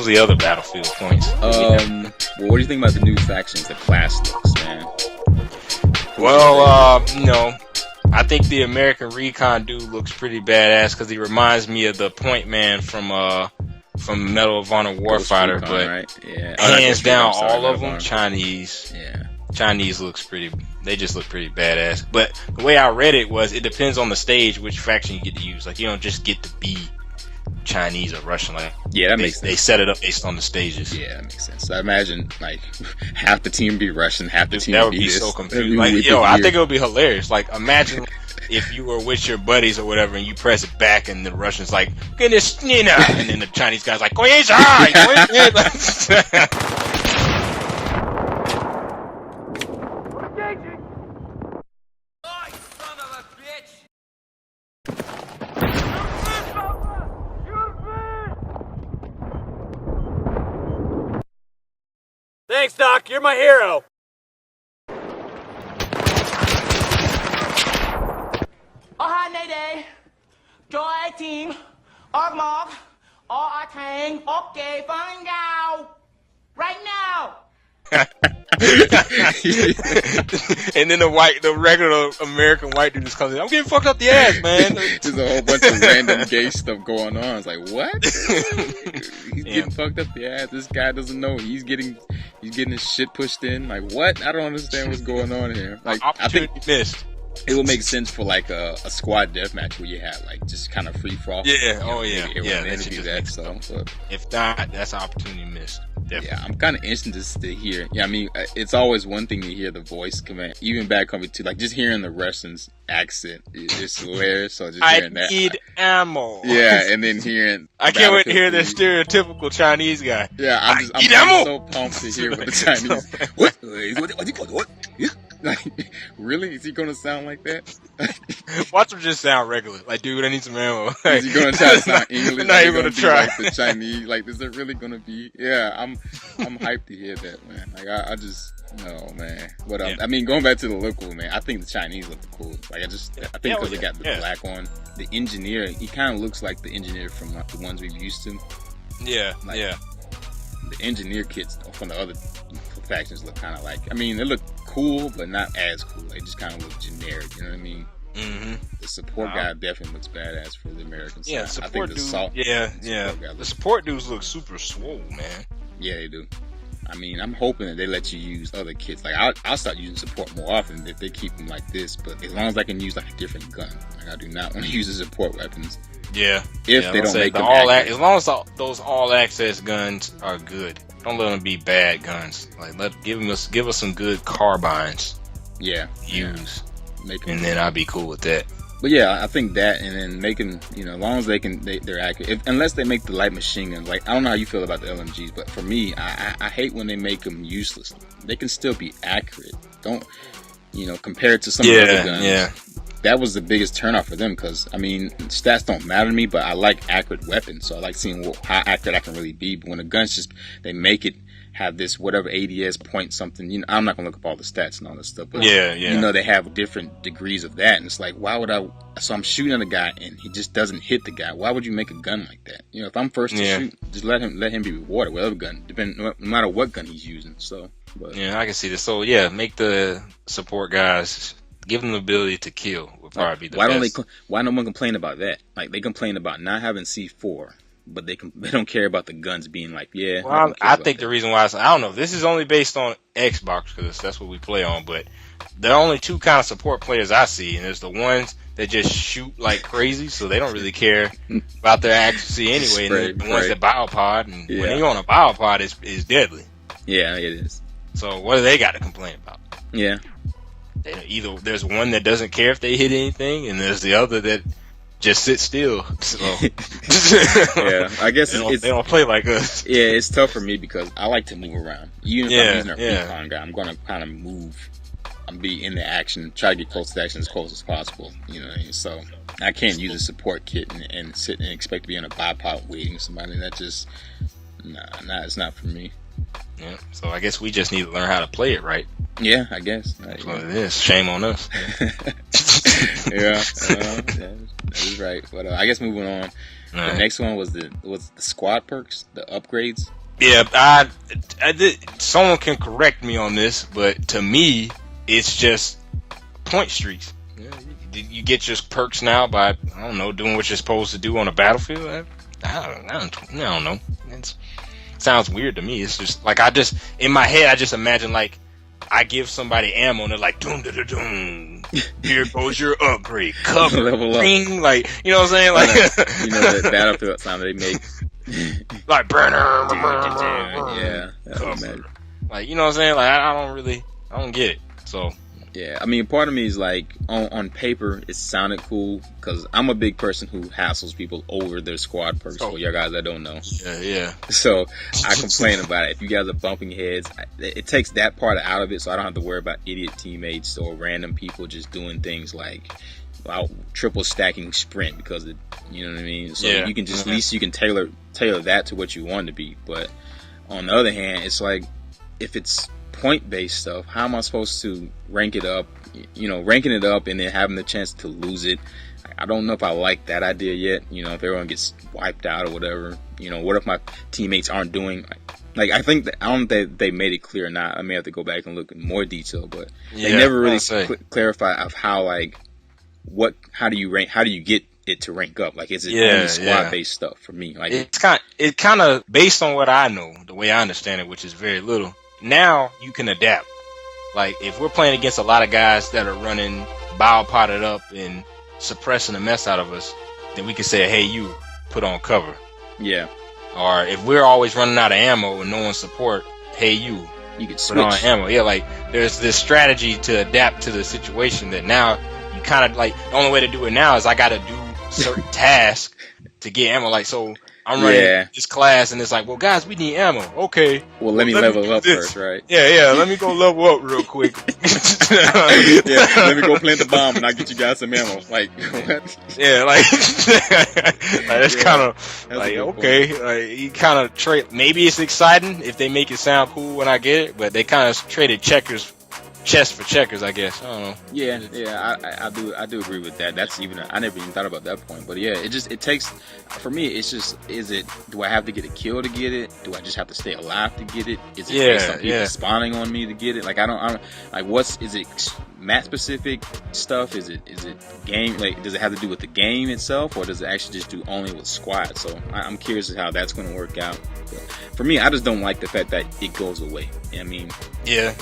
the other Battlefield points? Well, what do you think about the new factions, the class looks, man? Well, I think the American Recon dude looks pretty badass because he reminds me of the Point Man from Medal of Honor Warfighter, Recon, but right? Yeah. hands down, Sorry, all of Medal them Chinese. Yeah. Chinese looks pretty. They just look pretty badass. But the way I read it was, it depends on the stage which faction you get to use. Like, you don't just get to be Chinese or Russian. Like, yeah, that makes sense. They set it up based on the stages. Yeah, that makes sense. So I imagine like half the team be Russian, half the team that would be be this. so confusing. Like, I think it would be hilarious. Like, imagine if you were with your buddies or whatever, and you press it back, and the Russian's like, and then the Chinese guy's like, Thanks, Doc. You're my hero. Hi, Nade. Joy team. Ormog. Tang. Okay, fine now. Right now. And then the regular American white dude just comes in. I'm getting fucked up the ass, man. There's a whole bunch of random gay stuff going on. It's like, what? He's getting fucked up the ass. This guy doesn't know. He's getting his shit pushed in. Like, what? I don't understand what's going on here. Like, I think missed. It would make sense for like a squad deathmatch where you have like just kind of free for all. Yeah. But if not, that's an opportunity missed. Definitely. Yeah, I'm kind of interested to hear. Yeah, I mean, it's always one thing to hear the voice command, even Bad Company 2. Like, just hearing the Russian's accent is hilarious. So just hearing that. I need ammo. Yeah, and then hearing. I can't wait to hear the stereotypical Chinese guy. Yeah, I'm so pumped to hear what the Chinese. What? Like, really? Is he gonna sound like that? Watch him just sound regular. Like, dude, I need some ammo. Is he gonna try to sound English? I'm not even gonna try. Like the Chinese. Like, is it really gonna be? Yeah, I'm hyped to hear that, man. Like, I just. No, man. But I mean, going back to the look, man, I think the Chinese look cool. Like, I think because they got the black on. The engineer, he kind of looks like the engineer from like, the ones we've used to. Yeah, like, the engineer kits from the other factions look kind of like. I mean, they look cool, but not as cool. They just kind of look generic. You know what I mean? Mm-hmm. The support guy definitely looks badass for the American side. Yeah, support dudes. The support dudes look super swole, man. Yeah, they do. I mean, I'm hoping that they let you use other kits. Like, I'll start using support more often if they keep them like this. But as long as I can use like a different gun, like I do not want to use the support weapons. Yeah. If they don't make them as long as those all access guns are good, don't let them be bad guns. Like, give us some good carbines. Yeah. Use. Make them, and then I'll be cool with that. But yeah, I think that, and then making, as long as they're accurate. Unless they make the light machine guns. Like, I don't know how you feel about the LMGs, but for me, I hate when they make them useless. They can still be accurate. Don't, compare it to some of the other guns. Yeah. That was the biggest turnoff for them because, I mean, stats don't matter to me, but I like accurate weapons. So I like seeing how accurate I can really be. But when the guns they make it have this whatever ADS point something, I'm not going to look up all the stats and all this stuff. But, they have different degrees of that. And it's like, why would so I'm shooting at a guy and he just doesn't hit the guy. Why would you make a gun like that? If I'm first to shoot, just let him be rewarded with other gun, no matter what gun he's using. So, I can see this. So, make the support guys, give them the ability to kill would probably be the best. Why no one complain about that? Like, they complain about not having C4, but they don't care about the guns being like, I think the reason why I don't know. This is only based on Xbox because that's what we play on. But there are only two kind of support players I see, and there's the ones that just shoot like crazy, so they don't really care about their accuracy anyway. And the ones that biopod, and when you're on a biopod, is deadly. Yeah, it is. So what do they got to complain about? Yeah. Either there's one that doesn't care if they hit anything, and there's the other that just sit still. So yeah, I guess they don't play like us. Yeah, it's tough for me because I like to move around. Even if I'm using a recon guy, I'm gonna kind of move. I'm be in the action, try to get close to the action as close as possible. So I can't use a support kit and sit and expect to be on a bipod waiting for somebody. That just it's not for me. Yeah, so I guess we just need to learn how to play it right. Yeah, I guess. That's what it is. Shame on us. Yeah. That is right. But I guess moving on. The next one was the squad perks, the upgrades. Yeah, I did. Someone can correct me on this, but to me, it's just point streaks. You get your perks now by, I don't know, doing what you're supposed to do on a battlefield. I don't know. It sounds weird to me. It's just like in my head, I just imagine like I give somebody ammo and they're like, doom da da doom. Here goes your upgrade. Cover, level up. ring, like, you know what I'm saying? Like, you know that battlefield sound they make. Like burner, yeah. cover. Like, you know what I'm saying? Like, I don't get it. So. Yeah, I mean, part of me is like, on paper, it sounded cool, because I'm a big person who hassles people over their squad perks, for y'all guys that don't know. Yeah. So, I complain about it. If you guys are bumping heads, it takes that part out of it, so I don't have to worry about idiot teammates or random people just doing things like, triple stacking sprint, because you know what I mean? So, you can just, at least you can tailor that to what you want to be. But, on the other hand, it's like, if it's point-based stuff, how am I supposed to rank it up? You know, ranking it up and then having the chance to lose it. I don't know if I like that idea yet. You know, if everyone gets wiped out or whatever. You know, what if my teammates aren't doing like I think I don't know if they made it clear or not. I may have to go back and look in more detail, but they never really clarify of how how do you rank? How do you get it to rank up? Like, is it only squad-based stuff for me? Like, it's kind of based on what I know, the way I understand it, which is very little. Now you can adapt. Like, if we're playing against a lot of guys that are running bow potted up and suppressing the mess out of us, then we can say, hey, you put on cover. Yeah. Or if we're always running out of ammo and no one support, hey, you can put switch on ammo. Yeah, like, there's this strategy to adapt to the situation that now you kind of like, the only way to do it now is I got to do certain tasks to get ammo. Like, so I'm running this class, and it's like, well, guys, we need ammo. Okay. Well, let me level up first, right? Yeah. Let me go level up real quick. Let me go plant the bomb, and I'll get you guys some ammo. Like, what? Yeah, like, that's kind of like, okay. Like, you kind of trade. Maybe it's exciting if they make it sound cool when I get it, but they kind of traded chess for checkers, I guess. I don't know. Yeah, I do agree with that. That's I never even thought about that point. But yeah, it takes, for me, it's just, do I have to get a kill to get it? Do I just have to stay alive to get it? Is it based on people spawning on me to get it? Like, I don't like, is it map specific stuff? Is it game, like, does it have to do with the game itself, or does it actually just do only with squad? So I'm curious as how that's going to work out. But for me, I just don't like the fact that it goes away. I mean, yeah.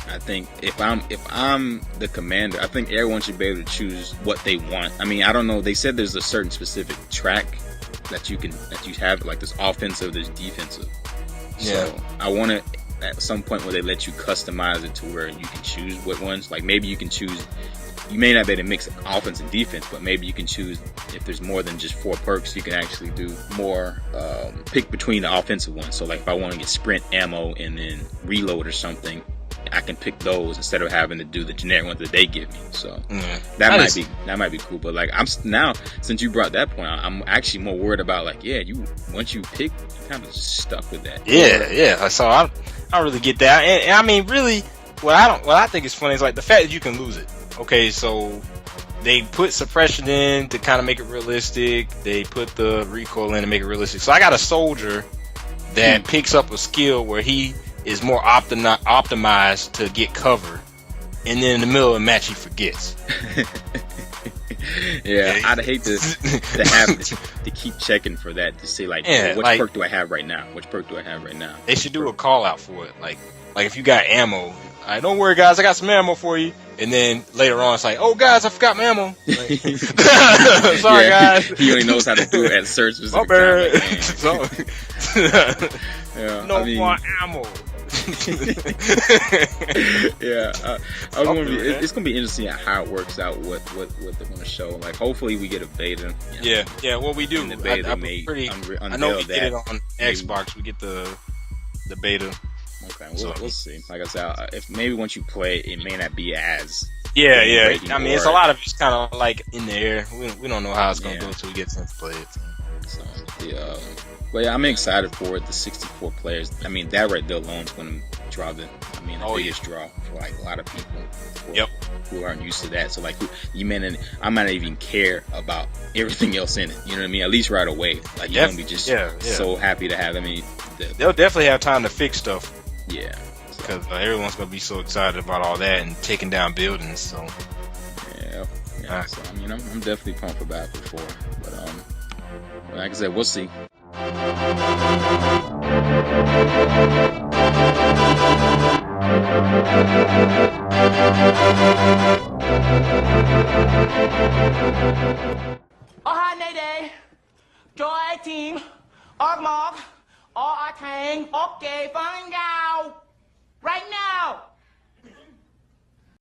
I think if I'm the commander, I think everyone should be able to choose what they want. I mean, I don't know. They said there's a certain specific track that you have, like, this offensive, there's defensive. Yeah. So I want to, at some point where they let you customize it to where you can choose what ones. Like, maybe you can choose. You may not be able to mix offense and defense, but maybe you can choose, if there's more than just 4 perks, you can actually do more, pick between the offensive ones. So, like, if I want to get sprint, ammo, and then reload or something, I can pick those instead of having to do the generic ones that they give me. So that might be cool. But, like, I'm now, since you brought that point, I'm actually more worried about, like, once you pick, you kind of just stuck with that. Yeah. So I don't really get that. And I mean, really, what I think is funny is, like, the fact that you can lose it. Okay, so they put suppression in to kind of make it realistic. They put the recoil in to make it realistic. So I got a soldier that picks up a skill where he is more optimized to get cover, and then in the middle of the match he forgets. I'd hate to have to keep checking for that to see, like, which perk do I have right now? Which perk do I have right now? They should do a call out for it. Like if you got ammo, don't worry, guys, I got some ammo for you. And then later on, it's like, oh, guys, I forgot my ammo. Like, sorry, guys. He only knows how to do it at certain specific time. No more ammo. It's gonna be interesting how it works out. What they're gonna show. Like, hopefully we get a beta. Well, we do. The beta I know we get it on Xbox. We get the beta. Okay, we'll see. Like I said, if maybe once you play it may not be as I mean, it's a lot of it's kind of like in the air. We don't know how it's gonna go until we get to play it. So but yeah, I'm excited for it. The 64 players. I mean, that right there alone is gonna draw the biggest draw for, like, a lot of people. who aren't used to that. So like, I might not even care about everything else in it. You know what I mean? At least right away. Like you're gonna be just so happy to have. I mean, they'll definitely have time to fix stuff. Yeah, because everyone's gonna be so excited about all that and taking down buildings. So yeah. So I mean, I'm definitely pumped for BF4, but like I said, we'll see. Hi, Nade. Joy team. Org Mog. All I can. Okay, find out. Right now.